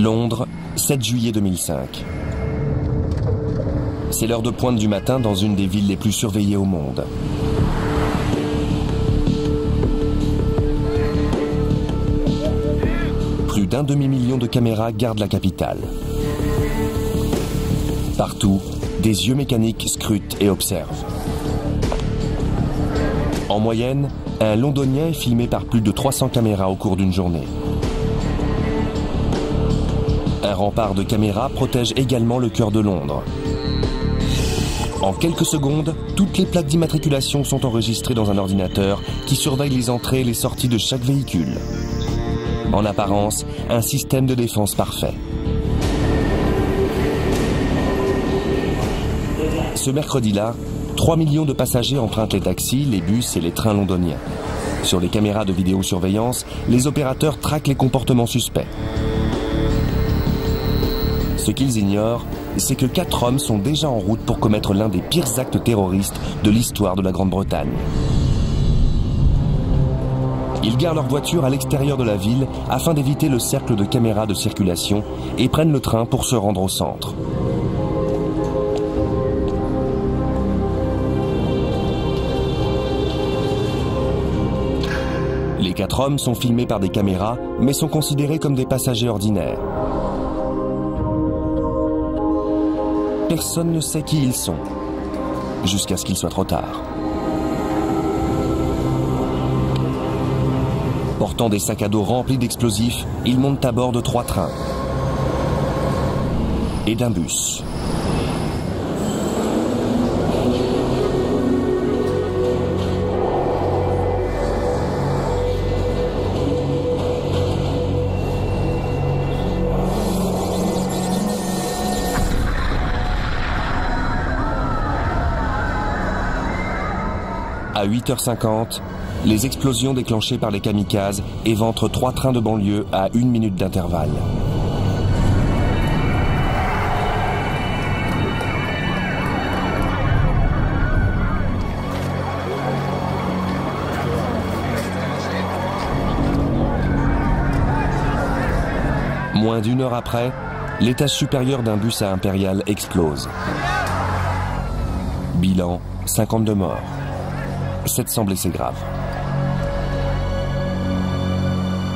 Londres, 7 juillet 2005. C'est l'heure de pointe du matin dans une des villes les plus surveillées au monde. Plus d'un demi-million de caméras gardent la capitale. Partout, des yeux mécaniques scrutent et observent. En moyenne, un Londonien est filmé par plus de 300 caméras au cours d'une journée. Un rempart de caméras protège également le cœur de Londres. En quelques secondes, toutes les plaques d'immatriculation sont enregistrées dans un ordinateur qui surveille les entrées et les sorties de chaque véhicule. En apparence, un système de défense parfait. Ce mercredi-là, 3 millions de passagers empruntent les taxis, les bus et les trains londoniens. Sur les caméras de vidéosurveillance, les opérateurs traquent les comportements suspects. Ce qu'ils ignorent, c'est que 4 hommes sont déjà en route pour commettre l'un des pires actes terroristes de l'histoire de la Grande-Bretagne. Ils garent leur voiture à l'extérieur de la ville afin d'éviter le cercle de caméras de circulation et prennent le train pour se rendre au centre. Les 4 hommes sont filmés par des caméras, mais sont considérés comme des passagers ordinaires. Personne ne sait qui ils sont, jusqu'à ce qu'il soit trop tard. Portant des sacs à dos remplis d'explosifs, ils montent à bord de 3 trains et d'un bus. À 8h50, les explosions déclenchées par les kamikazes éventrent 3 trains de banlieue à 1 minute d'intervalle. Moins d'1 heure après, l'étage supérieur d'un bus à Impérial explose. Bilan, 52 morts. 700 blessés graves.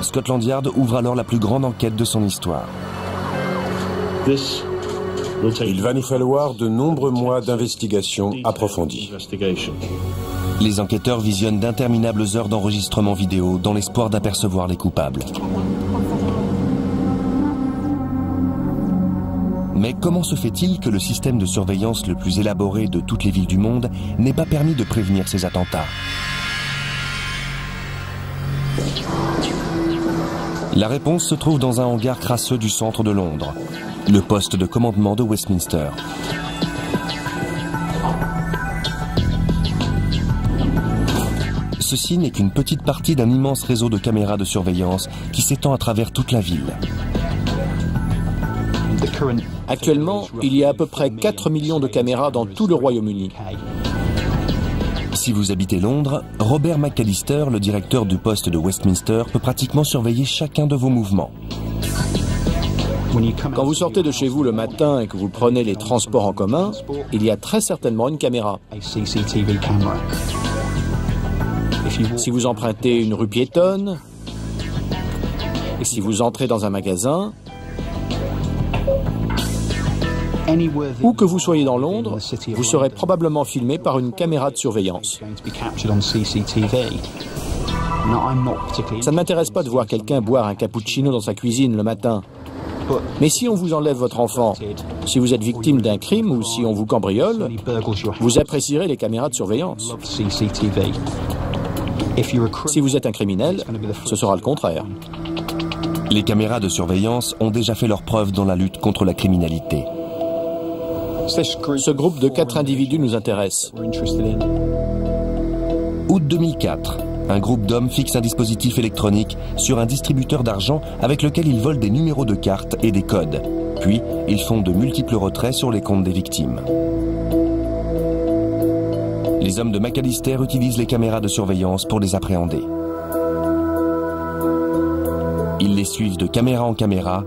Scotland Yard ouvre alors la plus grande enquête de son histoire. Il va nous falloir de nombreux mois d'investigation approfondie. Les enquêteurs visionnent d'interminables heures d'enregistrement vidéo dans l'espoir d'apercevoir les coupables. Mais comment se fait-il que le système de surveillance le plus élaboré de toutes les villes du monde n'ait pas permis de prévenir ces attentats? La réponse se trouve dans un hangar crasseux du centre de Londres, le poste de commandement de Westminster. Ceci n'est qu'une petite partie d'un immense réseau de caméras de surveillance qui s'étend à travers toute la ville. Actuellement, il y a à peu près 4 millions de caméras dans tout le Royaume-Uni. Si vous habitez Londres, Robert McAllister, le directeur du poste de Westminster, peut pratiquement surveiller chacun de vos mouvements. Quand vous sortez de chez vous le matin et que vous prenez les transports en commun, il y a très certainement une caméra. Si vous empruntez une rue piétonne, et si vous entrez dans un magasin, où que vous soyez dans Londres, vous serez probablement filmé par une caméra de surveillance. Ça ne m'intéresse pas de voir quelqu'un boire un cappuccino dans sa cuisine le matin. Mais si on vous enlève votre enfant, si vous êtes victime d'un crime ou si on vous cambriole, vous apprécierez les caméras de surveillance. Si vous êtes un criminel, ce sera le contraire. Les caméras de surveillance ont déjà fait leur preuve dans la lutte contre la criminalité. Ce groupe de 4 individus nous intéresse. Août 2004, un groupe d'hommes fixe un dispositif électronique sur un distributeur d'argent avec lequel ils volent des numéros de cartes et des codes. Puis, ils font de multiples retraits sur les comptes des victimes. Les hommes de McAllister utilisent les caméras de surveillance pour les appréhender. Ils les suivent de caméra en caméra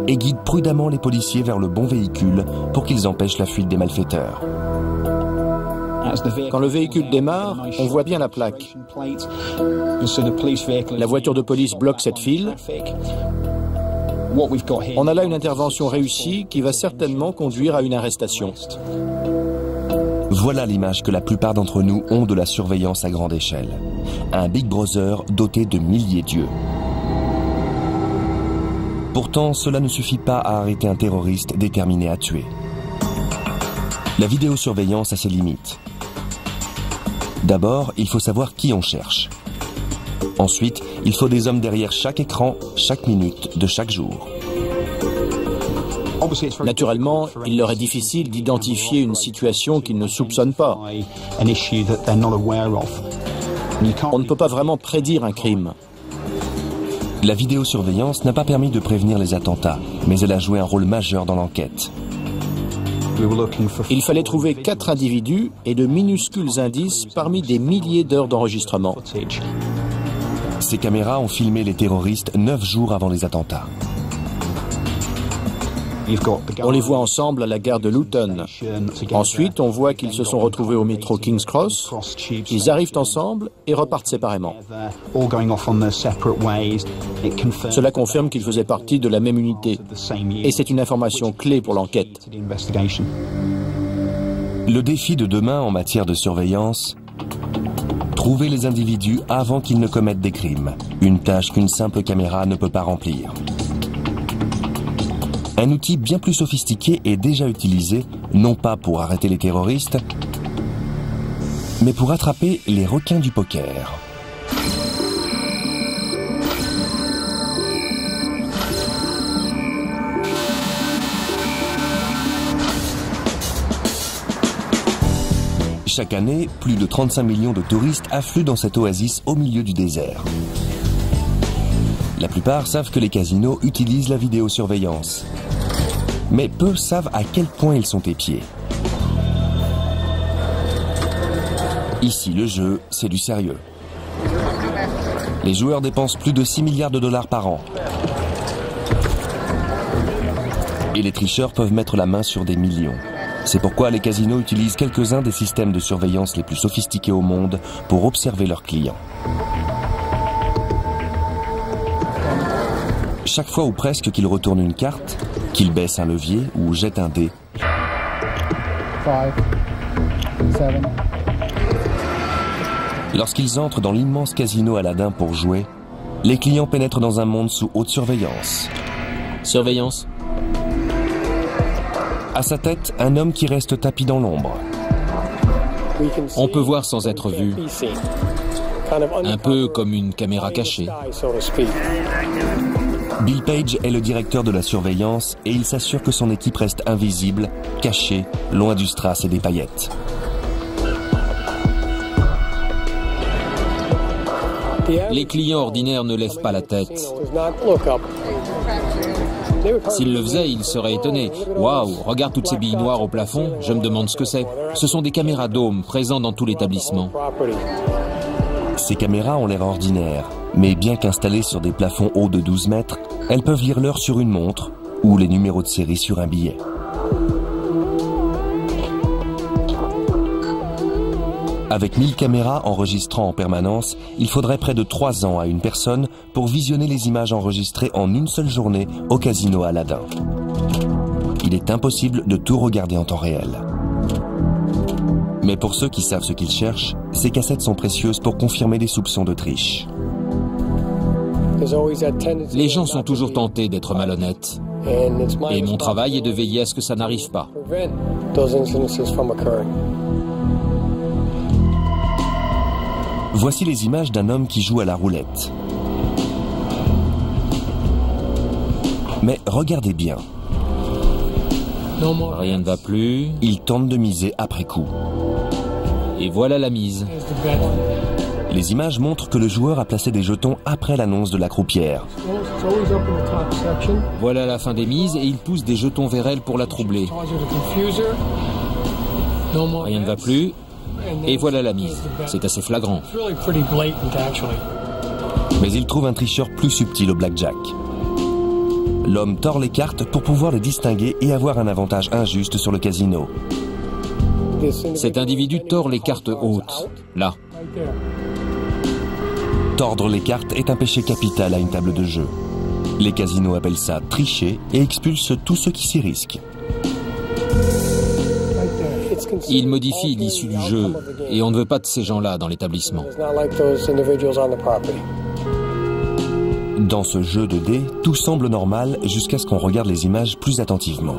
et guide prudemment les policiers vers le bon véhicule pour qu'ils empêchent la fuite des malfaiteurs. Quand le véhicule démarre, on voit bien la plaque. La voiture de police bloque cette file. On a là une intervention réussie qui va certainement conduire à une arrestation. Voilà l'image que la plupart d'entre nous ont de la surveillance à grande échelle. Un Big Brother doté de milliers d'yeux. Pourtant, cela ne suffit pas à arrêter un terroriste déterminé à tuer. La vidéosurveillance a ses limites. D'abord, il faut savoir qui on cherche. Ensuite, il faut des hommes derrière chaque écran, chaque minute de chaque jour. Naturellement, il leur est difficile d'identifier une situation qu'ils ne soupçonnent pas. On ne peut pas vraiment prédire un crime. La vidéosurveillance n'a pas permis de prévenir les attentats, mais elle a joué un rôle majeur dans l'enquête. Il fallait trouver 4 individus et de minuscules indices parmi des milliers d'heures d'enregistrement. Ces caméras ont filmé les terroristes 9 jours avant les attentats. On les voit ensemble à la gare de Luton. Ensuite, on voit qu'ils se sont retrouvés au métro King's Cross. Ils arrivent ensemble et repartent séparément. Cela confirme qu'ils faisaient partie de la même unité. Et c'est une information clé pour l'enquête. Le défi de demain en matière de surveillance, trouver les individus avant qu'ils ne commettent des crimes. Une tâche qu'une simple caméra ne peut pas remplir. Un outil bien plus sophistiqué est déjà utilisé, non pas pour arrêter les terroristes, mais pour attraper les requins du poker. Chaque année, plus de 35 millions de touristes affluent dans cette oasis au milieu du désert. La plupart savent que les casinos utilisent la vidéosurveillance. Mais peu savent à quel point ils sont épiés. Ici, le jeu, c'est du sérieux. Les joueurs dépensent plus de 6 milliards de dollars par an. Et les tricheurs peuvent mettre la main sur des millions. C'est pourquoi les casinos utilisent quelques-uns des systèmes de surveillance les plus sophistiqués au monde pour observer leurs clients. Chaque fois ou presque qu'ils retournent une carte, qu'ils baissent un levier ou jettent un dé, 5, 7. Lorsqu'ils entrent dans l'immense casino Aladdin pour jouer, les clients pénètrent dans un monde sous haute surveillance. Surveillance. À sa tête, un homme qui reste tapi dans l'ombre. On peut voir sans être vu. Un peu comme une caméra cachée. Bill Page est le directeur de la surveillance et il s'assure que son équipe reste invisible, cachée, loin du strass et des paillettes. Les clients ordinaires ne lèvent pas la tête. S'ils le faisaient, ils seraient étonnés. Waouh, regarde toutes ces billes noires au plafond, je me demande ce que c'est. Ce sont des caméras dômes présentes dans tout l'établissement. Ces caméras ont l'air ordinaires, mais bien qu'installées sur des plafonds hauts de 12 mètres, elles peuvent lire l'heure sur une montre ou les numéros de série sur un billet. Avec 1000 caméras enregistrant en permanence, il faudrait près de 3 ans à une personne pour visionner les images enregistrées en une seule journée au casino Aladdin. Il est impossible de tout regarder en temps réel. Mais pour ceux qui savent ce qu'ils cherchent, ces cassettes sont précieuses pour confirmer des soupçons de triche. Les gens sont toujours tentés d'être malhonnêtes. Et mon travail est de veiller à ce que ça n'arrive pas. Voici les images d'un homme qui joue à la roulette. Mais regardez bien. Rien ne va plus. Il tente de miser après coup. Et voilà la mise. Les images montrent que le joueur a placé des jetons après l'annonce de la croupière. Voilà la fin des mises et il pousse des jetons vers elle pour la troubler. Rien ne va plus. Et voilà la mise. C'est assez flagrant. Mais il trouve un tricheur plus subtil au blackjack. L'homme tord les cartes pour pouvoir les distinguer et avoir un avantage injuste sur le casino. Cet individu tord les cartes hautes, là. Tordre les cartes est un péché capital à une table de jeu. Les casinos appellent ça tricher et expulsent tous ceux qui s'y risquent. Il modifie l'issue du jeu et on ne veut pas de ces gens-là dans l'établissement. Dans ce jeu de dés, tout semble normal jusqu'à ce qu'on regarde les images plus attentivement.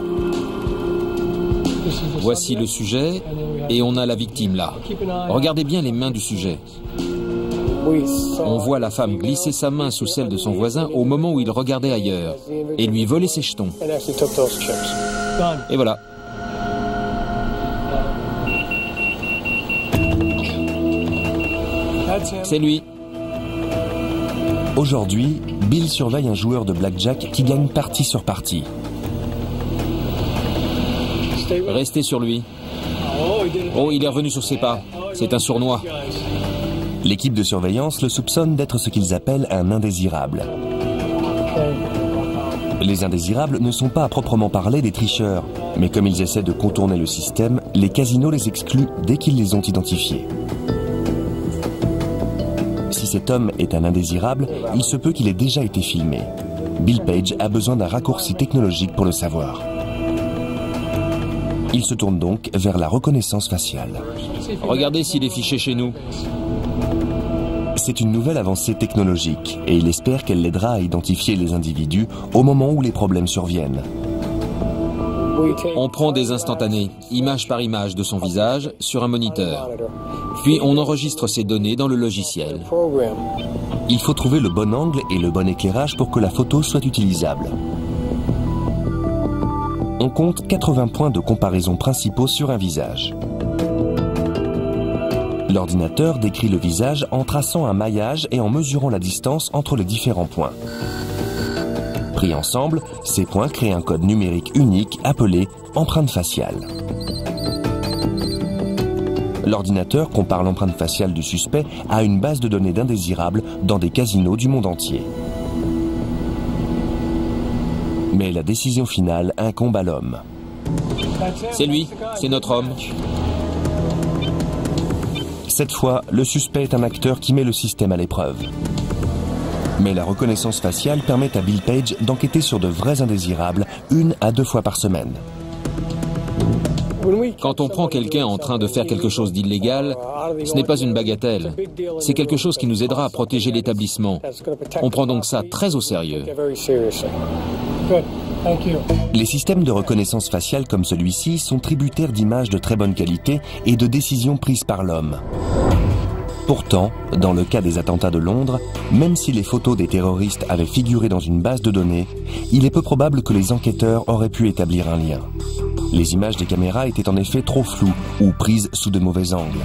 Voici le sujet et on a la victime là. Regardez bien les mains du sujet. On voit la femme glisser sa main sous celle de son voisin au moment où il regardait ailleurs et lui voler ses jetons. Et voilà. C'est lui. Aujourd'hui, Bill surveille un joueur de blackjack qui gagne partie sur partie. Restez sur lui. Oh, il est revenu sur ses pas. C'est un sournois. L'équipe de surveillance le soupçonne d'être ce qu'ils appellent un indésirable. Les indésirables ne sont pas à proprement parler des tricheurs, mais comme ils essaient de contourner le système, les casinos les excluent dès qu'ils les ont identifiés. Si cet homme est un indésirable, il se peut qu'il ait déjà été filmé. Bill Page a besoin d'un raccourci technologique pour le savoir. Il se tourne donc vers la reconnaissance faciale. Regardez s'il est fiché chez nous. C'est une nouvelle avancée technologique et il espère qu'elle l'aidera à identifier les individus au moment où les problèmes surviennent. On prend des instantanés, image par image de son visage, sur un moniteur. Puis on enregistre ces données dans le logiciel. Il faut trouver le bon angle et le bon éclairage pour que la photo soit utilisable. On compte 80 points de comparaison principaux sur un visage. L'ordinateur décrit le visage en traçant un maillage et en mesurant la distance entre les différents points. Pris ensemble, ces points créent un code numérique unique appelé empreinte faciale. L'ordinateur compare l'empreinte faciale du suspect à une base de données d'indésirables dans des casinos du monde entier. Mais la décision finale incombe à l'homme. C'est lui, c'est notre homme. Cette fois, le suspect est un acteur qui met le système à l'épreuve. Mais la reconnaissance faciale permet à Bill Page d'enquêter sur de vrais indésirables 1 à 2 fois par semaine. Quand on prend quelqu'un en train de faire quelque chose d'illégal, ce n'est pas une bagatelle. C'est quelque chose qui nous aidera à protéger l'établissement. On prend donc ça très au sérieux. Les systèmes de reconnaissance faciale comme celui-ci sont tributaires d'images de très bonne qualité et de décisions prises par l'homme. Pourtant, dans le cas des attentats de Londres, même si les photos des terroristes avaient figuré dans une base de données, il est peu probable que les enquêteurs auraient pu établir un lien. Les images des caméras étaient en effet trop floues ou prises sous de mauvais angles.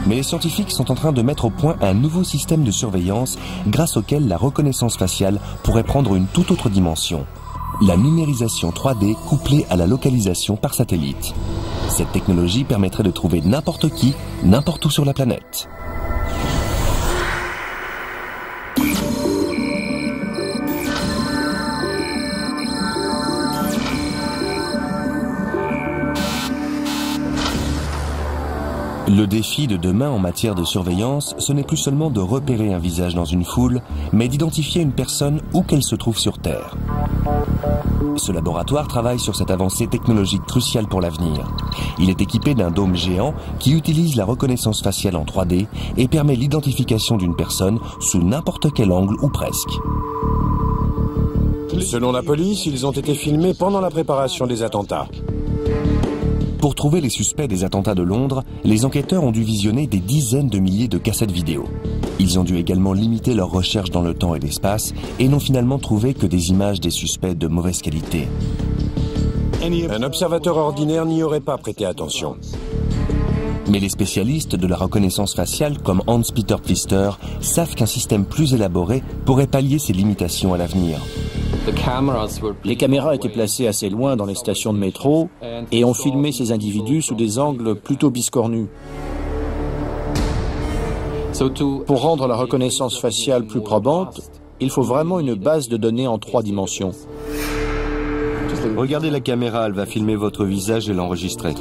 Mais les scientifiques sont en train de mettre au point un nouveau système de surveillance grâce auquel la reconnaissance faciale pourrait prendre une toute autre dimension. La numérisation 3D couplée à la localisation par satellite. Cette technologie permettrait de trouver n'importe qui, n'importe où sur la planète. Le défi de demain en matière de surveillance, ce n'est plus seulement de repérer un visage dans une foule, mais d'identifier une personne où qu'elle se trouve sur Terre. Ce laboratoire travaille sur cette avancée technologique cruciale pour l'avenir. Il est équipé d'un dôme géant qui utilise la reconnaissance faciale en 3D et permet l'identification d'une personne sous n'importe quel angle ou presque. Selon la police, ils ont été filmés pendant la préparation des attentats. Pour trouver les suspects des attentats de Londres, les enquêteurs ont dû visionner des dizaines de milliers de cassettes vidéo. Ils ont dû également limiter leurs recherches dans le temps et l'espace et n'ont finalement trouvé que des images des suspects de mauvaise qualité. Un observateur ordinaire n'y aurait pas prêté attention. Mais les spécialistes de la reconnaissance faciale comme Hans-Peter Pfister savent qu'un système plus élaboré pourrait pallier ces limitations à l'avenir. Les caméras étaient placées assez loin dans les stations de métro et ont filmé ces individus sous des angles plutôt biscornus. Pour rendre la reconnaissance faciale plus probante, il faut vraiment une base de données en 3 dimensions. Regardez la caméra, elle va filmer votre visage et l'enregistrer.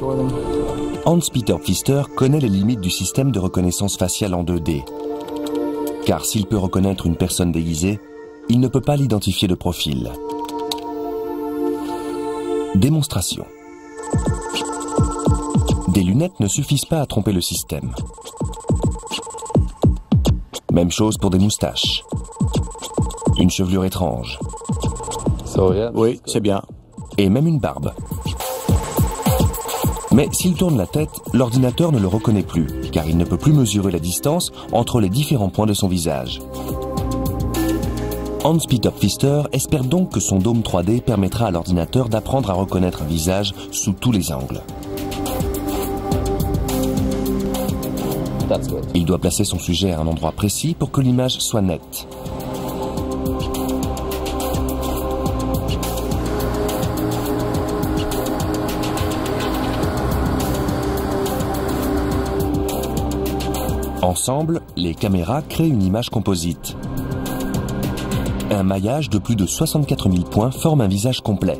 Hans-Peter Pfister connaît les limites du système de reconnaissance faciale en 2D. Car s'il peut reconnaître une personne déguisée, il ne peut pas l'identifier de profil. Démonstration. Des lunettes ne suffisent pas à tromper le système. Même chose pour des moustaches. Une chevelure étrange. Oui, c'est bien. Et même une barbe. Mais s'il tourne la tête, l'ordinateur ne le reconnaît plus, car il ne peut plus mesurer la distance entre les différents points de son visage. Hans-Peter Pfister espère donc que son dôme 3D permettra à l'ordinateur d'apprendre à reconnaître un visage sous tous les angles. Il doit placer son sujet à un endroit précis pour que l'image soit nette. Ensemble, les caméras créent une image composite. Un maillage de plus de 64 000 points forme un visage complet.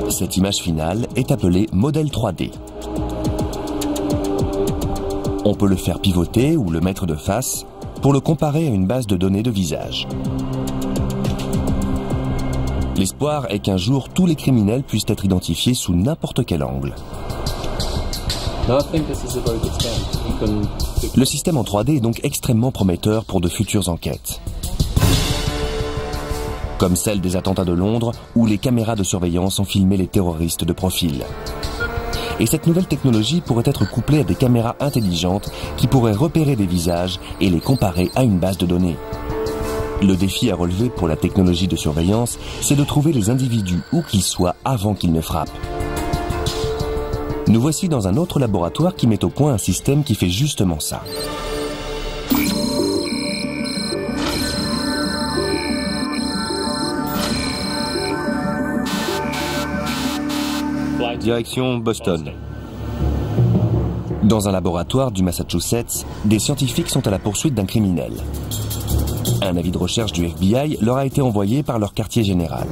Cette image finale est appelée modèle 3D. On peut le faire pivoter ou le mettre de face pour le comparer à une base de données de visage. L'espoir est qu'un jour tous les criminels puissent être identifiés sous n'importe quel angle. Le système en 3D est donc extrêmement prometteur pour de futures enquêtes. Comme celle des attentats de Londres, où les caméras de surveillance ont filmé les terroristes de profil. Et cette nouvelle technologie pourrait être couplée à des caméras intelligentes qui pourraient repérer des visages et les comparer à une base de données. Le défi à relever pour la technologie de surveillance, c'est de trouver les individus où qu'ils soient avant qu'ils ne frappent. Nous voici dans un autre laboratoire qui met au point un système qui fait justement ça. Direction Boston. Dans un laboratoire du Massachusetts, des scientifiques sont à la poursuite d'un criminel. Un avis de recherche du FBI leur a été envoyé par leur quartier général.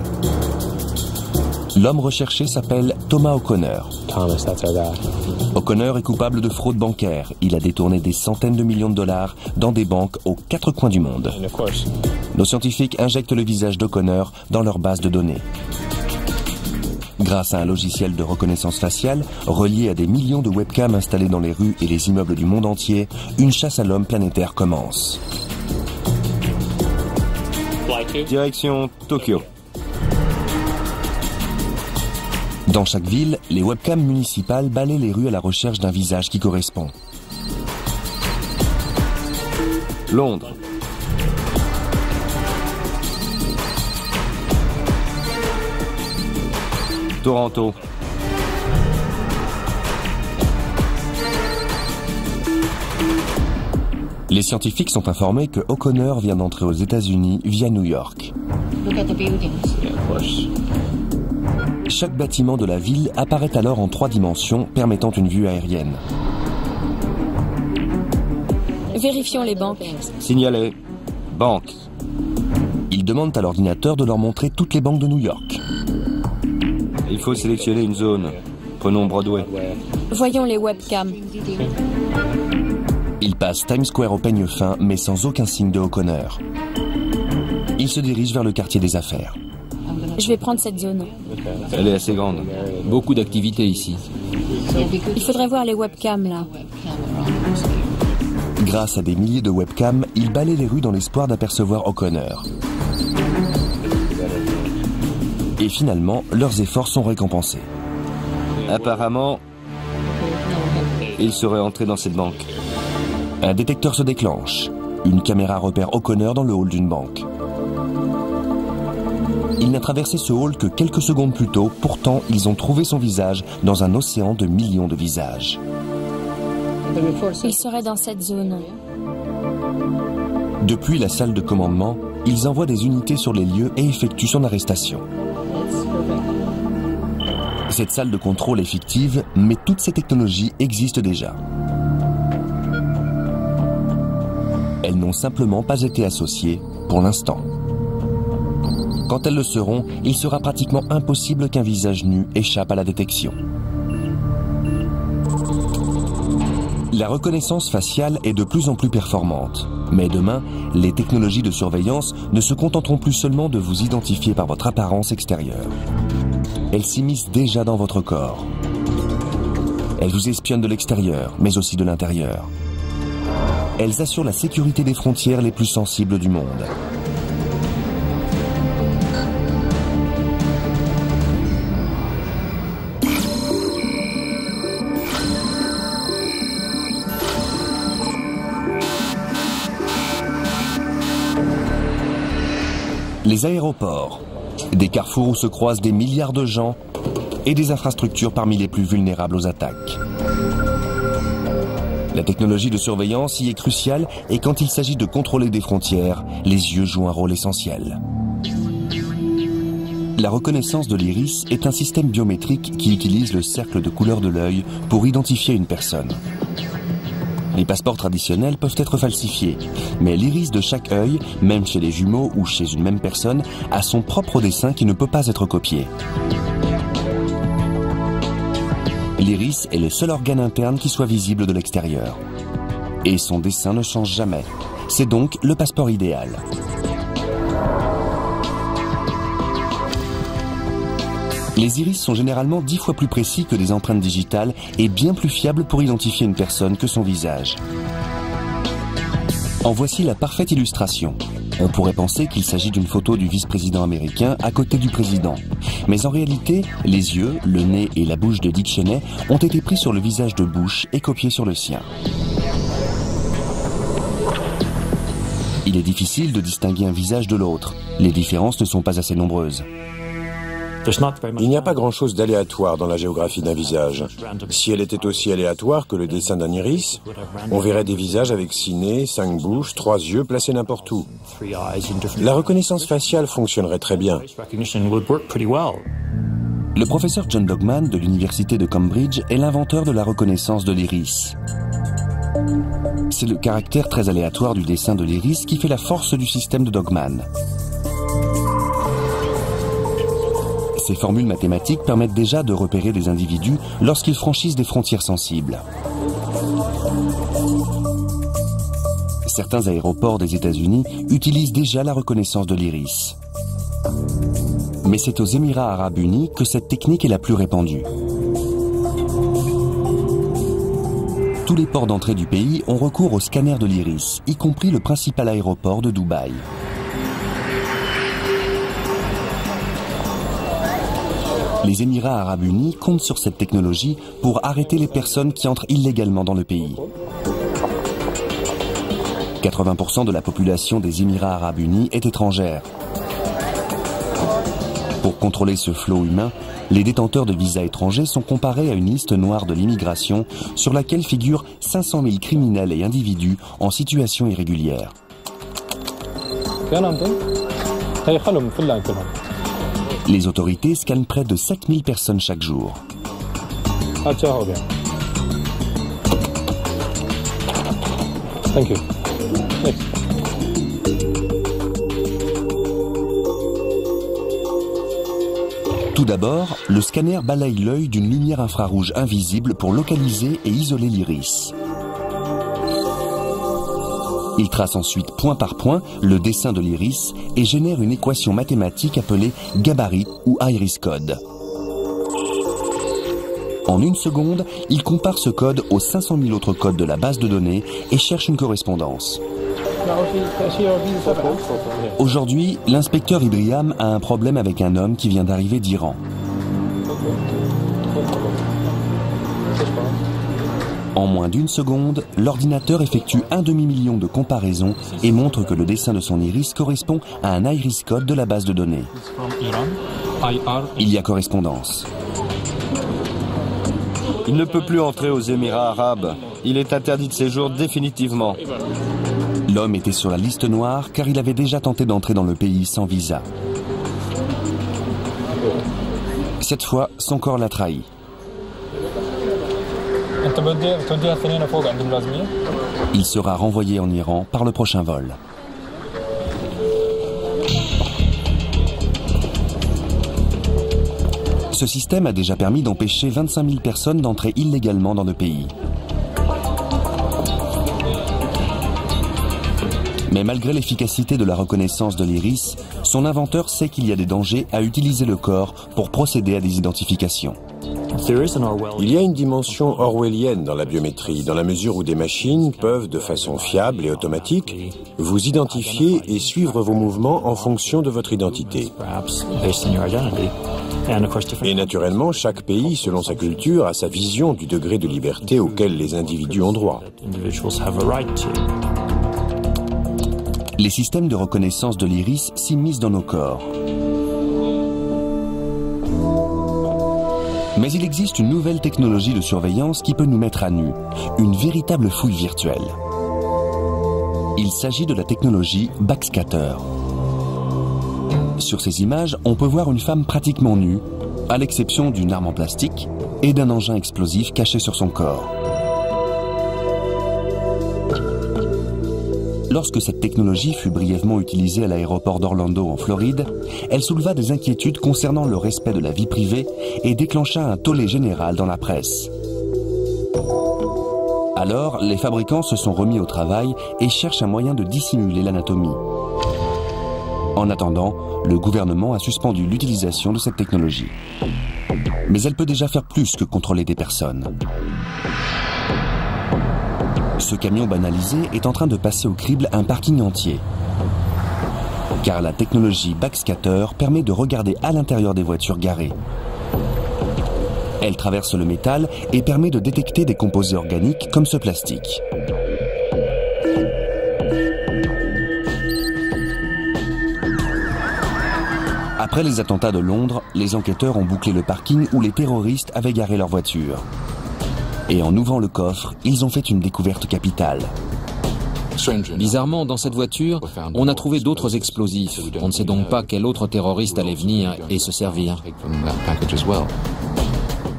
L'homme recherché s'appelle Thomas O'Connor. O'Connor est coupable de fraude bancaire. Il a détourné des centaines de millions de dollars dans des banques aux 4 coins du monde. Nos scientifiques injectent le visage d'O'Connor dans leur base de données. Grâce à un logiciel de reconnaissance faciale, relié à des millions de webcams installés dans les rues et les immeubles du monde entier, une chasse à l'homme planétaire commence. Direction Tokyo. Dans chaque ville, les webcams municipales balaient les rues à la recherche d'un visage qui correspond. Londres. Toronto. Les scientifiques sont informés que O'Connor vient d'entrer aux États-Unis via New York. Chaque bâtiment de la ville apparaît alors en 3 dimensions, permettant une vue aérienne. Vérifions les banques. Signalé. Banque. Ils demandent à l'ordinateur de leur montrer toutes les banques de New York. Il faut sélectionner une zone. Prenons Broadway. Voyons les webcams. Ils passent Times Square au peigne fin, mais sans aucun signe de O'Connor. Ils se dirigent vers le quartier des affaires. Je vais prendre cette zone. Elle est assez grande. Beaucoup d'activités ici. Il faudrait voir les webcams là. Grâce à des milliers de webcams, ils balaient les rues dans l'espoir d'apercevoir O'Connor. Et finalement, leurs efforts sont récompensés. Apparemment, il serait entré dans cette banque. Un détecteur se déclenche. Une caméra repère O'Connor dans le hall d'une banque. Il n'a traversé ce hall que quelques secondes plus tôt, pourtant ils ont trouvé son visage dans un océan de millions de visages. Il serait dans cette zone. Depuis la salle de commandement, ils envoient des unités sur les lieux et effectuent son arrestation. Cette salle de contrôle est fictive, mais toutes ces technologies existent déjà. Elles n'ont simplement pas été associées pour l'instant. Quand elles le seront, il sera pratiquement impossible qu'un visage nu échappe à la détection. La reconnaissance faciale est de plus en plus performante. Mais demain, les technologies de surveillance ne se contenteront plus seulement de vous identifier par votre apparence extérieure. Elles s'immiscent déjà dans votre corps. Elles vous espionnent de l'extérieur, mais aussi de l'intérieur. Elles assurent la sécurité des frontières les plus sensibles du monde. Les aéroports, des carrefours où se croisent des milliards de gens et des infrastructures parmi les plus vulnérables aux attaques. La technologie de surveillance y est cruciale et quand il s'agit de contrôler des frontières, les yeux jouent un rôle essentiel. La reconnaissance de l'iris est un système biométrique qui utilise le cercle de couleur de l'œil pour identifier une personne. Les passeports traditionnels peuvent être falsifiés, mais l'iris de chaque œil, même chez les jumeaux ou chez une même personne, a son propre dessin qui ne peut pas être copié. L'iris est le seul organe interne qui soit visible de l'extérieur. Et son dessin ne change jamais. C'est donc le passeport idéal. Les iris sont généralement 10 fois plus précis que des empreintes digitales et bien plus fiables pour identifier une personne que son visage. En voici la parfaite illustration. On pourrait penser qu'il s'agit d'une photo du vice-président américain à côté du président. Mais en réalité, les yeux, le nez et la bouche de Dick Cheney ont été pris sur le visage de Bush et copiés sur le sien. Il est difficile de distinguer un visage de l'autre. Les différences ne sont pas assez nombreuses. Il n'y a pas grand-chose d'aléatoire dans la géographie d'un visage. Si elle était aussi aléatoire que le dessin d'un iris, on verrait des visages avec 6 nez, 5 bouches, 3 yeux placés n'importe où. La reconnaissance faciale fonctionnerait très bien. Le professeur John Dogman de l'université de Cambridge est l'inventeur de la reconnaissance de l'iris. C'est le caractère très aléatoire du dessin de l'iris qui fait la force du système de Dogman. Ces formules mathématiques permettent déjà de repérer des individus lorsqu'ils franchissent des frontières sensibles. Certains aéroports des États-Unis utilisent déjà la reconnaissance de l'iris. Mais c'est aux Émirats arabes unis que cette technique est la plus répandue. Tous les ports d'entrée du pays ont recours au scanner de l'iris, y compris le principal aéroport de Dubaï. Les Émirats arabes unis comptent sur cette technologie pour arrêter les personnes qui entrent illégalement dans le pays. 80% de la population des Émirats arabes unis est étrangère. Pour contrôler ce flot humain, les détenteurs de visas étrangers sont comparés à une liste noire de l'immigration sur laquelle figurent 500 000 criminels et individus en situation irrégulière. Les autorités scannent près de 7000 personnes chaque jour. Thank you. Next. Tout d'abord, le scanner balaye l'œil d'une lumière infrarouge invisible pour localiser et isoler l'iris. Il trace ensuite point par point le dessin de l'iris et génère une équation mathématique appelée gabarit ou iris code. En une seconde, il compare ce code aux 500 000 autres codes de la base de données et cherche une correspondance. Aujourd'hui, l'inspecteur Ibriam a un problème avec un homme qui vient d'arriver d'Iran. En moins d'une seconde, l'ordinateur effectue un demi-million de comparaisons et montre que le dessin de son iris correspond à un iris code de la base de données. Il y a correspondance. Il ne peut plus entrer aux Émirats arabes. Il est interdit de séjour définitivement. L'homme était sur la liste noire car il avait déjà tenté d'entrer dans le pays sans visa. Cette fois, son corps l'a trahi. Il sera renvoyé en Iran par le prochain vol. Ce système a déjà permis d'empêcher 25 000 personnes d'entrer illégalement dans le pays. Mais malgré l'efficacité de la reconnaissance de l'iris, son inventeur sait qu'il y a des dangers à utiliser le corps pour procéder à des identifications. Il y a une dimension orwellienne dans la biométrie, dans la mesure où des machines peuvent, de façon fiable et automatique, vous identifier et suivre vos mouvements en fonction de votre identité. Et naturellement, chaque pays, selon sa culture, a sa vision du degré de liberté auquel les individus ont droit. Les systèmes de reconnaissance de l'iris s'immiscent dans nos corps. Mais il existe une nouvelle technologie de surveillance qui peut nous mettre à nu, une véritable fouille virtuelle. Il s'agit de la technologie backscatter. Sur ces images, on peut voir une femme pratiquement nue, à l'exception d'une arme en plastique et d'un engin explosif caché sur son corps. Lorsque cette technologie fut brièvement utilisée à l'aéroport d'Orlando en Floride, elle souleva des inquiétudes concernant le respect de la vie privée et déclencha un tollé général dans la presse. Alors, les fabricants se sont remis au travail et cherchent un moyen de dissimuler l'anatomie. En attendant, le gouvernement a suspendu l'utilisation de cette technologie. Mais elle peut déjà faire plus que contrôler des personnes. Ce camion banalisé est en train de passer au crible un parking entier. Car la technologie backscatter permet de regarder à l'intérieur des voitures garées. Elle traverse le métal et permet de détecter des composés organiques comme ce plastique. Après les attentats de Londres, les enquêteurs ont bouclé le parking où les terroristes avaient garé leur voiture. Et en ouvrant le coffre, ils ont fait une découverte capitale. Bizarrement, dans cette voiture, on a trouvé d'autres explosifs. On ne sait donc pas quel autre terroriste allait venir et se servir.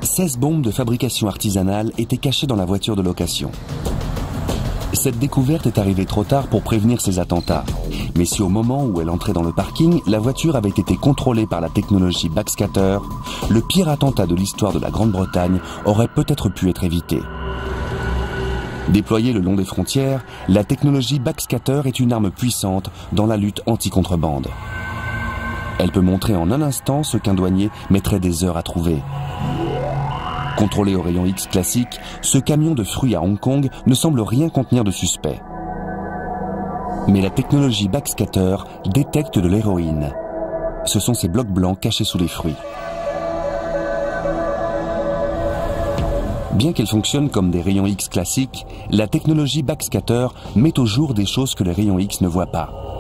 16 bombes de fabrication artisanale étaient cachées dans la voiture de location. Cette découverte est arrivée trop tard pour prévenir ces attentats. Mais si au moment où elle entrait dans le parking, la voiture avait été contrôlée par la technologie backscatter, le pire attentat de l'histoire de la Grande-Bretagne aurait peut-être pu être évité. Déployée le long des frontières, la technologie backscatter est une arme puissante dans la lutte anti-contrebande. Elle peut montrer en un instant ce qu'un douanier mettrait des heures à trouver. Contrôlé au rayon X classique, ce camion de fruits à Hong Kong ne semble rien contenir de suspect. Mais la technologie backscatter détecte de l'héroïne. Ce sont ces blocs blancs cachés sous les fruits. Bien qu'elle fonctionne comme des rayons X classiques, la technologie backscatter met au jour des choses que les rayons X ne voient pas.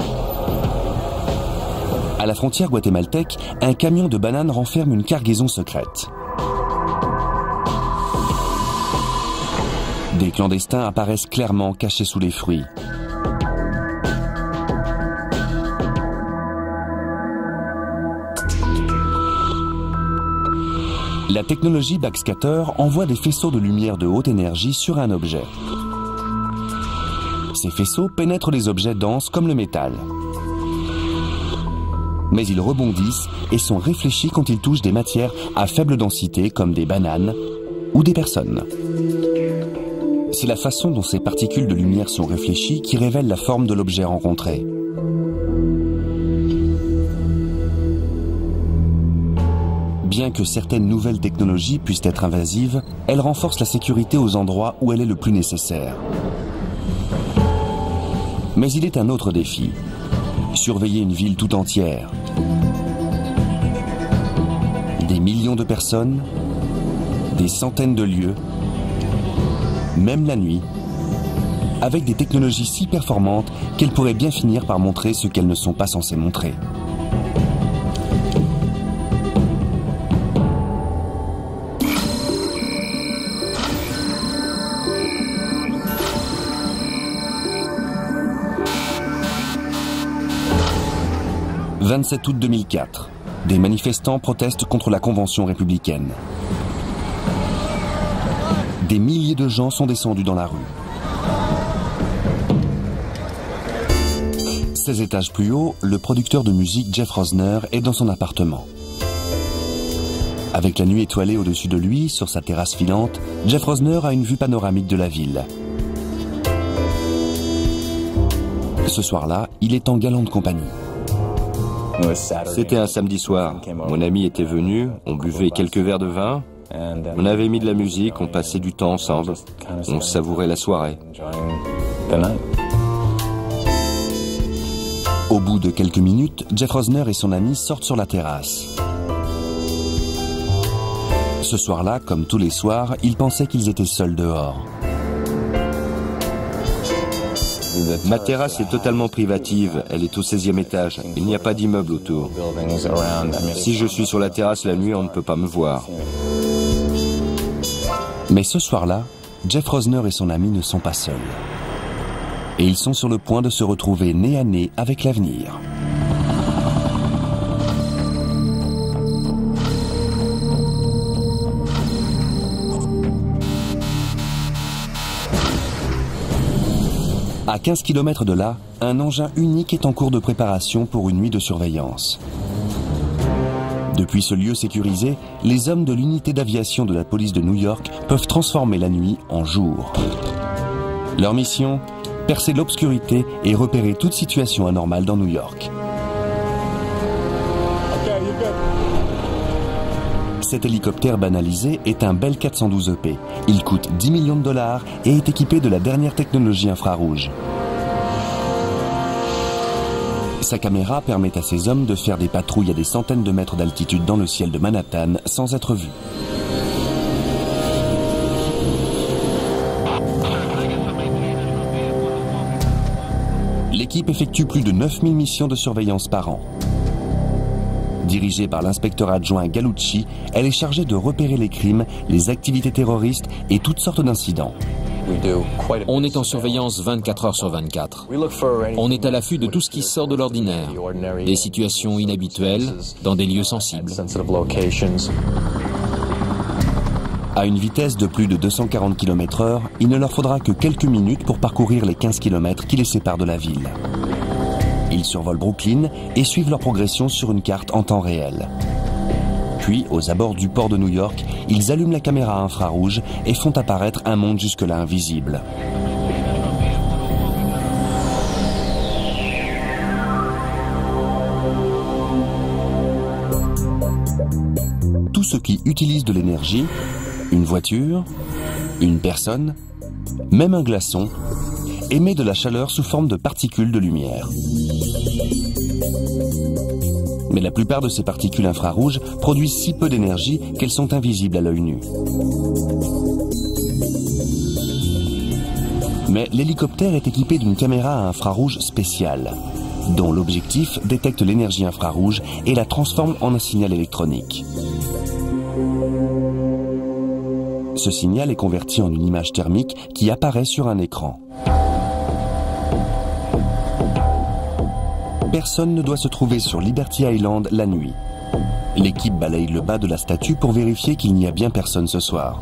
À la frontière guatémaltèque, un camion de bananes renferme une cargaison secrète. Des clandestins apparaissent clairement cachés sous les fruits. La technologie backscatter envoie des faisceaux de lumière de haute énergie sur un objet. Ces faisceaux pénètrent les objets denses comme le métal. Mais ils rebondissent et sont réfléchis quand ils touchent des matières à faible densité comme des bananes ou des personnes. C'est la façon dont ces particules de lumière sont réfléchies qui révèle la forme de l'objet rencontré. Bien que certaines nouvelles technologies puissent être invasives, elles renforcent la sécurité aux endroits où elle est le plus nécessaire. Mais il est un autre défi. Surveiller une ville tout entière. Des millions de personnes, des centaines de lieux, même la nuit, avec des technologies si performantes qu'elles pourraient bien finir par montrer ce qu'elles ne sont pas censées montrer. « 27 août 2004. Des manifestants protestent contre la Convention républicaine. Des milliers de gens sont descendus dans la rue. 16 étages plus haut, le producteur de musique Jeff Rosner est dans son appartement. Avec la nuit étoilée au-dessus de lui, sur sa terrasse filante, Jeff Rosner a une vue panoramique de la ville. Ce soir-là, il est en galante compagnie. C'était un samedi soir. Mon ami était venu, on buvait quelques verres de vin, on avait mis de la musique, on passait du temps ensemble, on savourait la soirée. Au bout de quelques minutes, Jeff Rosner et son ami sortent sur la terrasse. Ce soir-là, comme tous les soirs, ils pensaient qu'ils étaient seuls dehors. Ma terrasse est totalement privative, elle est au 16e étage, il n'y a pas d'immeuble autour. Si je suis sur la terrasse la nuit, on ne peut pas me voir. Mais ce soir-là, Jeff Rosner et son ami ne sont pas seuls. Et ils sont sur le point de se retrouver nez à nez avec l'avenir. À 15 km de là, un engin unique est en cours de préparation pour une nuit de surveillance. Depuis ce lieu sécurisé, les hommes de l'unité d'aviation de la police de New York peuvent transformer la nuit en jour. Leur mission ? Percer l'obscurité et repérer toute situation anormale dans New York. Cet hélicoptère banalisé est un Bell 412EP. Il coûte 10 millions de dollars et est équipé de la dernière technologie infrarouge. Sa caméra permet à ces hommes de faire des patrouilles à des centaines de mètres d'altitude dans le ciel de Manhattan sans être vus. L'équipe effectue plus de 9000 missions de surveillance par an. Dirigée par l'inspecteur adjoint Gallucci, elle est chargée de repérer les crimes, les activités terroristes et toutes sortes d'incidents. On est en surveillance 24 heures sur 24. On est à l'affût de tout ce qui sort de l'ordinaire, des situations inhabituelles, dans des lieux sensibles. À une vitesse de plus de 240 km/h, il ne leur faudra que quelques minutes pour parcourir les 15 km qui les séparent de la ville. Ils survolent Brooklyn et suivent leur progression sur une carte en temps réel. Puis, aux abords du port de New York, ils allument la caméra infrarouge et font apparaître un monde jusque-là invisible. Tout ce qui utilise de l'énergie, une voiture, une personne, même un glaçon, émet de la chaleur sous forme de particules de lumière. Mais la plupart de ces particules infrarouges produisent si peu d'énergie qu'elles sont invisibles à l'œil nu. Mais l'hélicoptère est équipé d'une caméra à infrarouge spéciale, dont l'objectif détecte l'énergie infrarouge et la transforme en un signal électronique. Ce signal est converti en une image thermique qui apparaît sur un écran. Personne ne doit se trouver sur Liberty Island la nuit. L'équipe balaye le bas de la statue pour vérifier qu'il n'y a bien personne ce soir.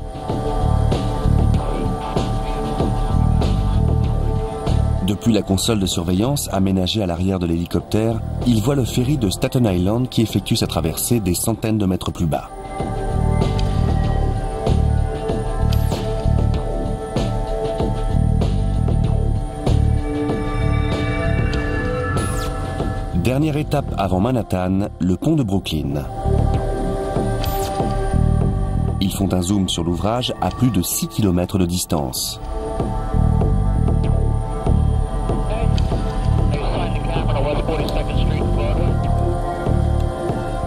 Depuis la console de surveillance aménagée à l'arrière de l'hélicoptère, ils voient le ferry de Staten Island qui effectue sa traversée des centaines de mètres plus bas. Dernière étape avant Manhattan, le pont de Brooklyn. Ils font un zoom sur l'ouvrage à plus de 6 km de distance.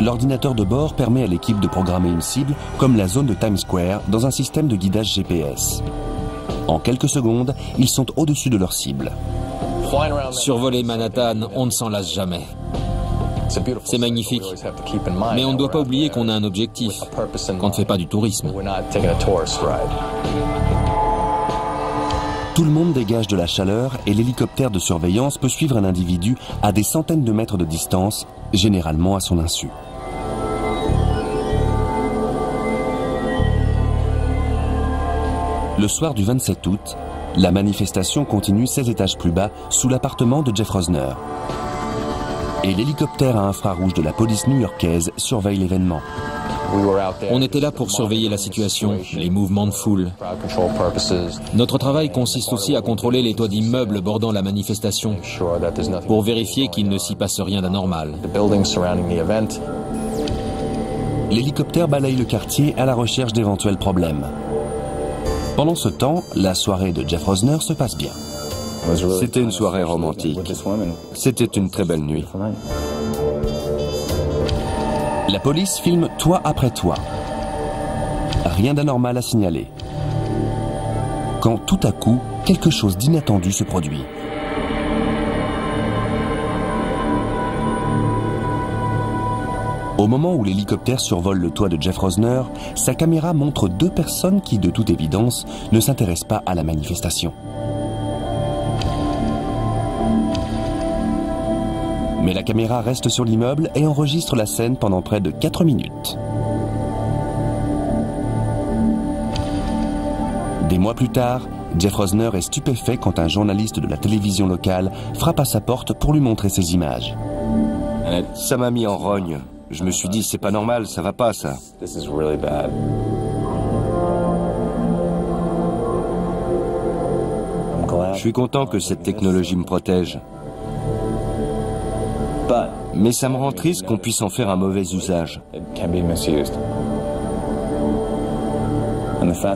L'ordinateur de bord permet à l'équipe de programmer une cible comme la zone de Times Square dans un système de guidage GPS. En quelques secondes, ils sont au-dessus de leur cible. Survoler Manhattan, on ne s'en lasse jamais. C'est magnifique. Mais on ne doit pas oublier qu'on a un objectif, qu'on ne fait pas du tourisme. Tout le monde dégage de la chaleur et l'hélicoptère de surveillance peut suivre un individu à des centaines de mètres de distance, généralement à son insu. Le soir du 27 août, la manifestation continue 16 étages plus bas, sous l'appartement de Jeff Rosner. Et l'hélicoptère à infrarouge de la police new-yorkaise surveille l'événement. On était là pour surveiller la situation, les mouvements de foule. Notre travail consiste aussi à contrôler les toits d'immeubles bordant la manifestation pour vérifier qu'il ne s'y passe rien d'anormal. L'hélicoptère balaye le quartier à la recherche d'éventuels problèmes. Pendant ce temps, la soirée de Jeff Rosner se passe bien. C'était une soirée romantique. C'était une très belle nuit. La police filme toit après toit. Rien d'anormal à signaler. Quand tout à coup, quelque chose d'inattendu se produit. Au moment où l'hélicoptère survole le toit de Jeff Rosner, sa caméra montre deux personnes qui, de toute évidence, ne s'intéressent pas à la manifestation. Mais la caméra reste sur l'immeuble et enregistre la scène pendant près de 4 minutes. Des mois plus tard, Jeff Rosner est stupéfait quand un journaliste de la télévision locale frappe à sa porte pour lui montrer ces images. Ça m'a mis en rogne. Je me suis dit, c'est pas normal, ça va pas, ça. Je suis content que cette technologie me protège. Mais ça me rend triste qu'on puisse en faire un mauvais usage.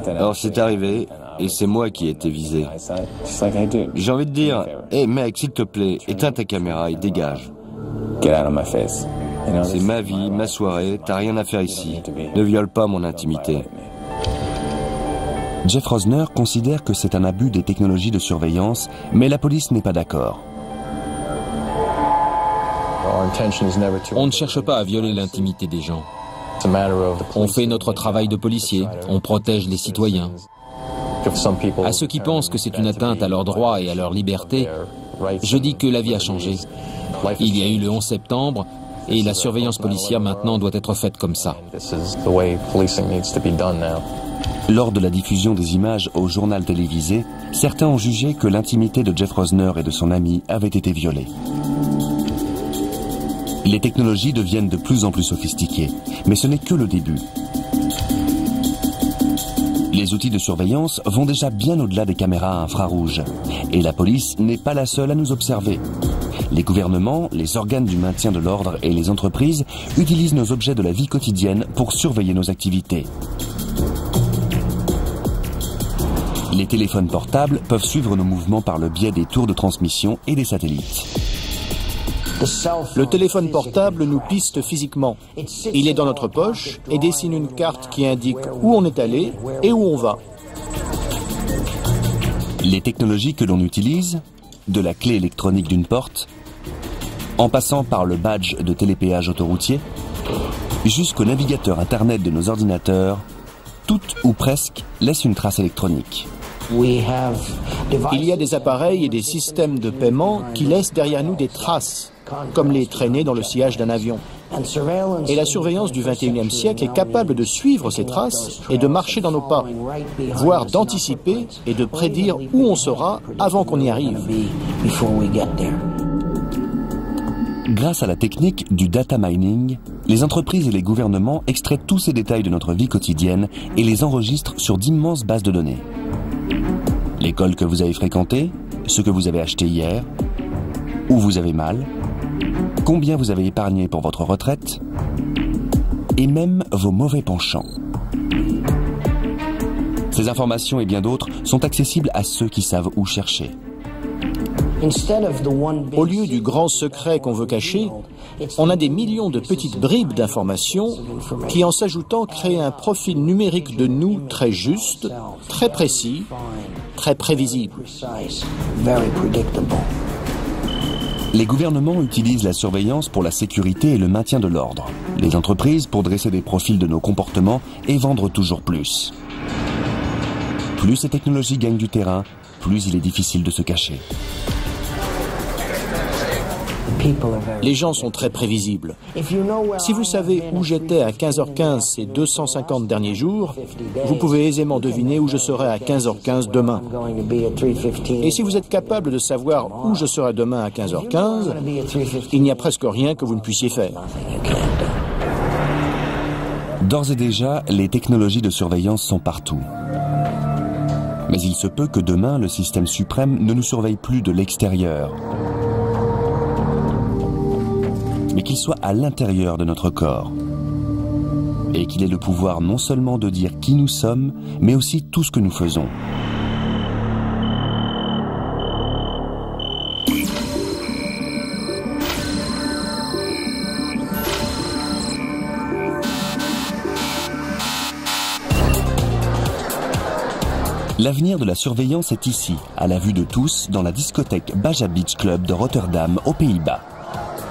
Alors c'est arrivé, et c'est moi qui ai été visé. J'ai envie de dire, hé mec, s'il te plaît, éteins ta caméra et dégage. C'est ma vie, ma soirée, t'as rien à faire ici. Ne viole pas mon intimité. Jeff Rosner considère que c'est un abus des technologies de surveillance, mais la police n'est pas d'accord. On ne cherche pas à violer l'intimité des gens. On fait notre travail de policier, on protège les citoyens. À ceux qui pensent que c'est une atteinte à leurs droits et à leur liberté, je dis que la vie a changé. Il y a eu le 11 septembre, et la surveillance policière maintenant doit être faite comme ça. Lors de la diffusion des images au journal télévisé, certains ont jugé que l'intimité de Jeff Rosner et de son ami avait été violée. Les technologies deviennent de plus en plus sophistiquées, mais ce n'est que le début. Les outils de surveillance vont déjà bien au-delà des caméras à infrarouge, et la police n'est pas la seule à nous observer. Les gouvernements, les organes du maintien de l'ordre et les entreprises utilisent nos objets de la vie quotidienne pour surveiller nos activités. Les téléphones portables peuvent suivre nos mouvements par le biais des tours de transmission et des satellites. Le téléphone portable nous piste physiquement. Il est dans notre poche et dessine une carte qui indique où on est allé et où on va. Les technologies que l'on utilise, de la clé électronique d'une porte, en passant par le badge de télépéage autoroutier, jusqu'au navigateur Internet de nos ordinateurs, toutes ou presque laissent une trace électronique. Il y a des appareils et des systèmes de paiement qui laissent derrière nous des traces, comme les traînées dans le sillage d'un avion. Et la surveillance du XXIe siècle est capable de suivre ces traces et de marcher dans nos pas, voire d'anticiper et de prédire où on sera avant qu'on y arrive. Grâce à la technique du data mining, les entreprises et les gouvernements extraient tous ces détails de notre vie quotidienne et les enregistrent sur d'immenses bases de données. L'école que vous avez fréquentée, ce que vous avez acheté hier, où vous avez mal, combien vous avez épargné pour votre retraite, et même vos mauvais penchants. Ces informations et bien d'autres sont accessibles à ceux qui savent où chercher. Au lieu du grand secret qu'on veut cacher, on a des millions de petites bribes d'informations qui, en s'ajoutant, créent un profil numérique de nous très juste, très précis, très prévisible. Les gouvernements utilisent la surveillance pour la sécurité et le maintien de l'ordre. Les entreprises pour dresser des profils de nos comportements et vendre toujours plus. Plus ces technologies gagnent du terrain, plus il est difficile de se cacher. Les gens sont très prévisibles. Si vous savez où j'étais à 15h15 ces 250 derniers jours, vous pouvez aisément deviner où je serai à 15h15 demain. Et si vous êtes capable de savoir où je serai demain à 15h15, il n'y a presque rien que vous ne puissiez faire. D'ores et déjà, les technologies de surveillance sont partout. Mais il se peut que demain, le système suprême ne nous surveille plus de l'extérieur, mais qu'il soit à l'intérieur de notre corps. Et qu'il ait le pouvoir non seulement de dire qui nous sommes, mais aussi tout ce que nous faisons. L'avenir de la surveillance est ici, à la vue de tous, dans la discothèque Baja Beach Club de Rotterdam, aux Pays-Bas.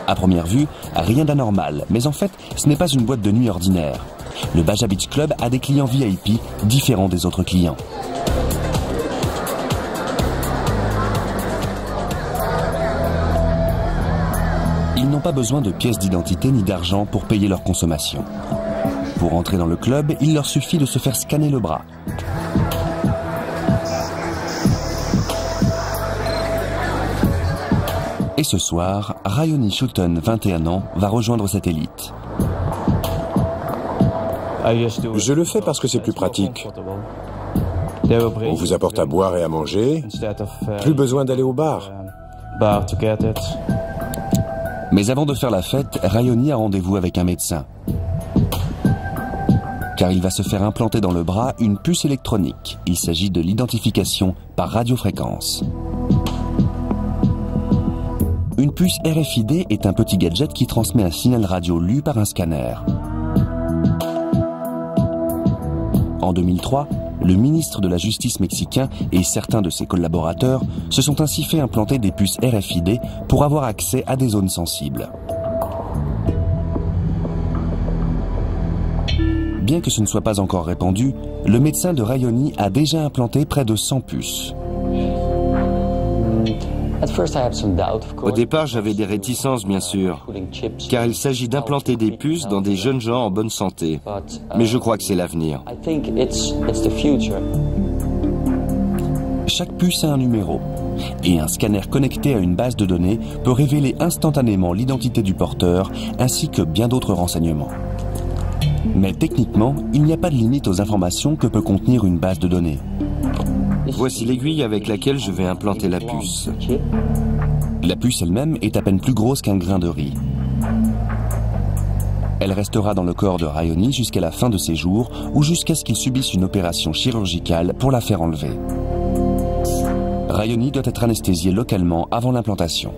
À première vue, rien d'anormal, mais en fait, ce n'est pas une boîte de nuit ordinaire. Le Baja Beach Club a des clients VIP différents des autres clients. Ils n'ont pas besoin de pièces d'identité ni d'argent pour payer leur consommation. Pour entrer dans le club, il leur suffit de se faire scanner le bras. Et ce soir, Rayoni Schutten, 21 ans, va rejoindre cette élite. Je le fais parce que c'est plus pratique. On vous apporte à boire et à manger. Plus besoin d'aller au bar. Mais avant de faire la fête, Rayoni a rendez-vous avec un médecin. Car il va se faire implanter dans le bras une puce électronique. Il s'agit de l'identification par radiofréquence. Une puce RFID est un petit gadget qui transmet un signal radio lu par un scanner. En 2003, le ministre de la Justice mexicain et certains de ses collaborateurs se sont ainsi fait implanter des puces RFID pour avoir accès à des zones sensibles. Bien que ce ne soit pas encore répandu, le médecin de Rayoni a déjà implanté près de 100 puces. Au départ, j'avais des réticences, bien sûr, car il s'agit d'implanter des puces dans des jeunes gens en bonne santé. Mais je crois que c'est l'avenir. Chaque puce a un numéro, et un scanner connecté à une base de données peut révéler instantanément l'identité du porteur, ainsi que bien d'autres renseignements. Mais techniquement, il n'y a pas de limite aux informations que peut contenir une base de données. Voici l'aiguille avec laquelle je vais implanter la puce. La puce elle-même est à peine plus grosse qu'un grain de riz. Elle restera dans le corps de Rayoni jusqu'à la fin de ses jours ou jusqu'à ce qu'il subisse une opération chirurgicale pour la faire enlever. Rayoni doit être anesthésié localement avant l'implantation.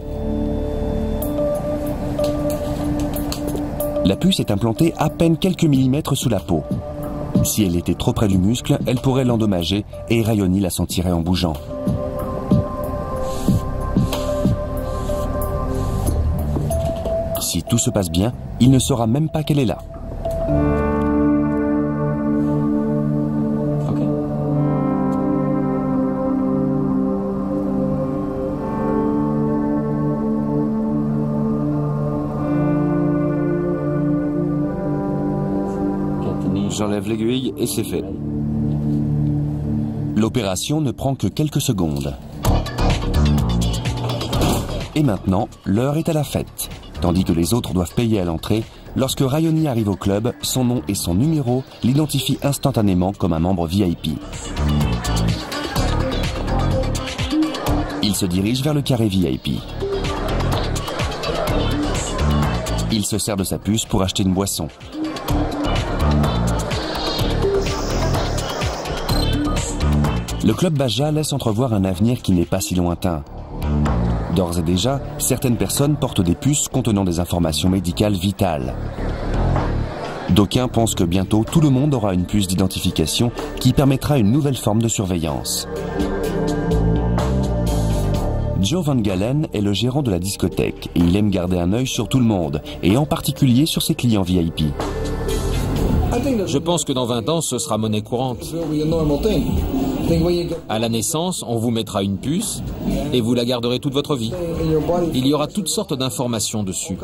La puce est implantée à peine quelques millimètres sous la peau. Si elle était trop près du muscle, elle pourrait l'endommager et Rayoni la sentirait en bougeant. Si tout se passe bien, il ne saura même pas qu'elle est là. J'enlève l'aiguille et c'est fait. L'opération ne prend que quelques secondes. Et maintenant, l'heure est à la fête. Tandis que les autres doivent payer à l'entrée, lorsque Rayoni arrive au club, son nom et son numéro l'identifient instantanément comme un membre VIP. Il se dirige vers le carré VIP. Il se sert de sa puce pour acheter une boisson. Le club Baja laisse entrevoir un avenir qui n'est pas si lointain. D'ores et déjà, certaines personnes portent des puces contenant des informations médicales vitales. D'aucuns pensent que bientôt tout le monde aura une puce d'identification qui permettra une nouvelle forme de surveillance. Joe Van Galen est le gérant de la discothèque et il aime garder un œil sur tout le monde, et en particulier sur ses clients VIP. Je pense que dans 20 ans, ce sera monnaie courante. À la naissance, on vous mettra une puce et vous la garderez toute votre vie. Il y aura toutes sortes d'informations dessus.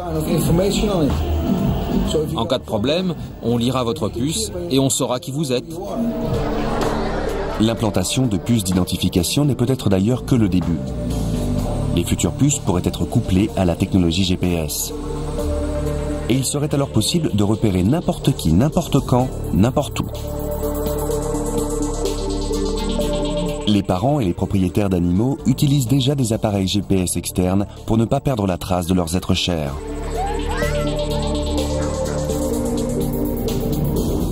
En cas de problème, on lira votre puce et on saura qui vous êtes. L'implantation de puces d'identification n'est peut-être d'ailleurs que le début. Les futures puces pourraient être couplées à la technologie GPS. et il serait alors possible de repérer n'importe qui, n'importe quand, n'importe où. Les parents et les propriétaires d'animaux utilisent déjà des appareils GPS externes pour ne pas perdre la trace de leurs êtres chers.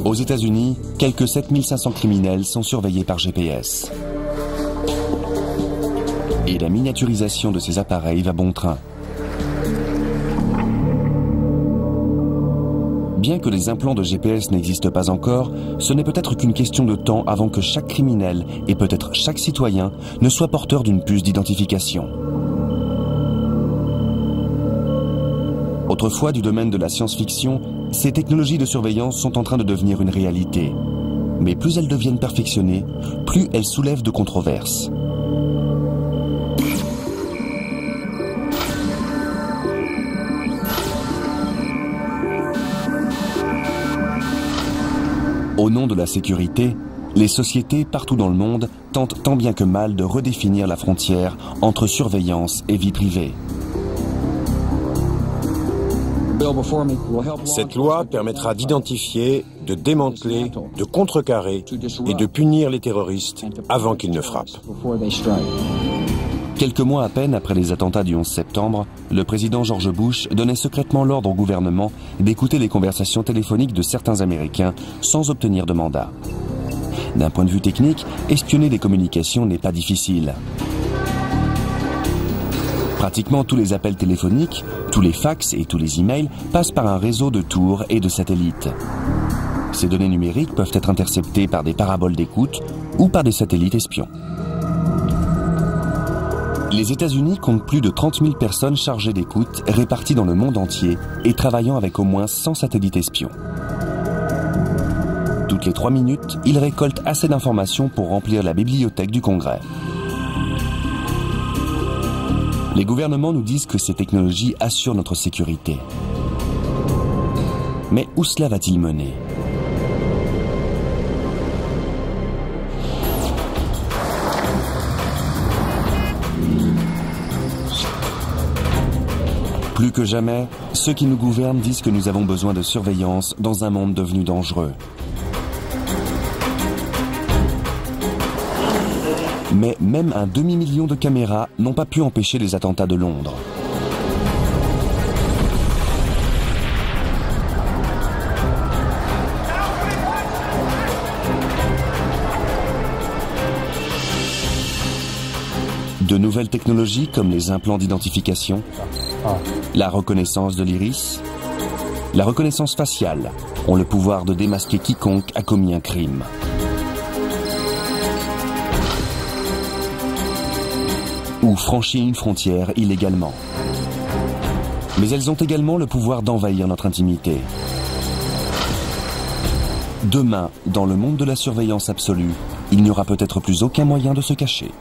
Aux États-Unis, quelques 7500 criminels sont surveillés par GPS. Et la miniaturisation de ces appareils va bon train. Bien que les implants de GPS n'existent pas encore, ce n'est peut-être qu'une question de temps avant que chaque criminel, et peut-être chaque citoyen, ne soit porteur d'une puce d'identification. Autrefois du domaine de la science-fiction, ces technologies de surveillance sont en train de devenir une réalité. Mais plus elles deviennent perfectionnées, plus elles soulèvent de controverses. Au nom de la sécurité, les sociétés partout dans le monde tentent tant bien que mal de redéfinir la frontière entre surveillance et vie privée. Cette loi permettra d'identifier, de démanteler, de contrecarrer et de punir les terroristes avant qu'ils ne frappent. Quelques mois à peine après les attentats du 11 septembre, le président George Bush donnait secrètement l'ordre au gouvernement d'écouter les conversations téléphoniques de certains Américains sans obtenir de mandat. D'un point de vue technique, espionner des communications n'est pas difficile. Pratiquement tous les appels téléphoniques, tous les fax et tous les emails passent par un réseau de tours et de satellites. Ces données numériques peuvent être interceptées par des paraboles d'écoute ou par des satellites espions. Les États-Unis comptent plus de 30 000 personnes chargées d'écoute réparties dans le monde entier et travaillant avec au moins 100 satellites espions. Toutes les 3 minutes, ils récoltent assez d'informations pour remplir la bibliothèque du Congrès. Les gouvernements nous disent que ces technologies assurent notre sécurité. Mais où cela va-t-il mener ? Plus que jamais, ceux qui nous gouvernent disent que nous avons besoin de surveillance dans un monde devenu dangereux. Mais même un demi-million de caméras n'ont pas pu empêcher les attentats de Londres. De nouvelles technologies comme les implants d'identification, la reconnaissance de l'iris, la reconnaissance faciale ont le pouvoir de démasquer quiconque a commis un crime. Ou franchi une frontière illégalement. Mais elles ont également le pouvoir d'envahir notre intimité. Demain, dans le monde de la surveillance absolue, il n'y aura peut-être plus aucun moyen de se cacher.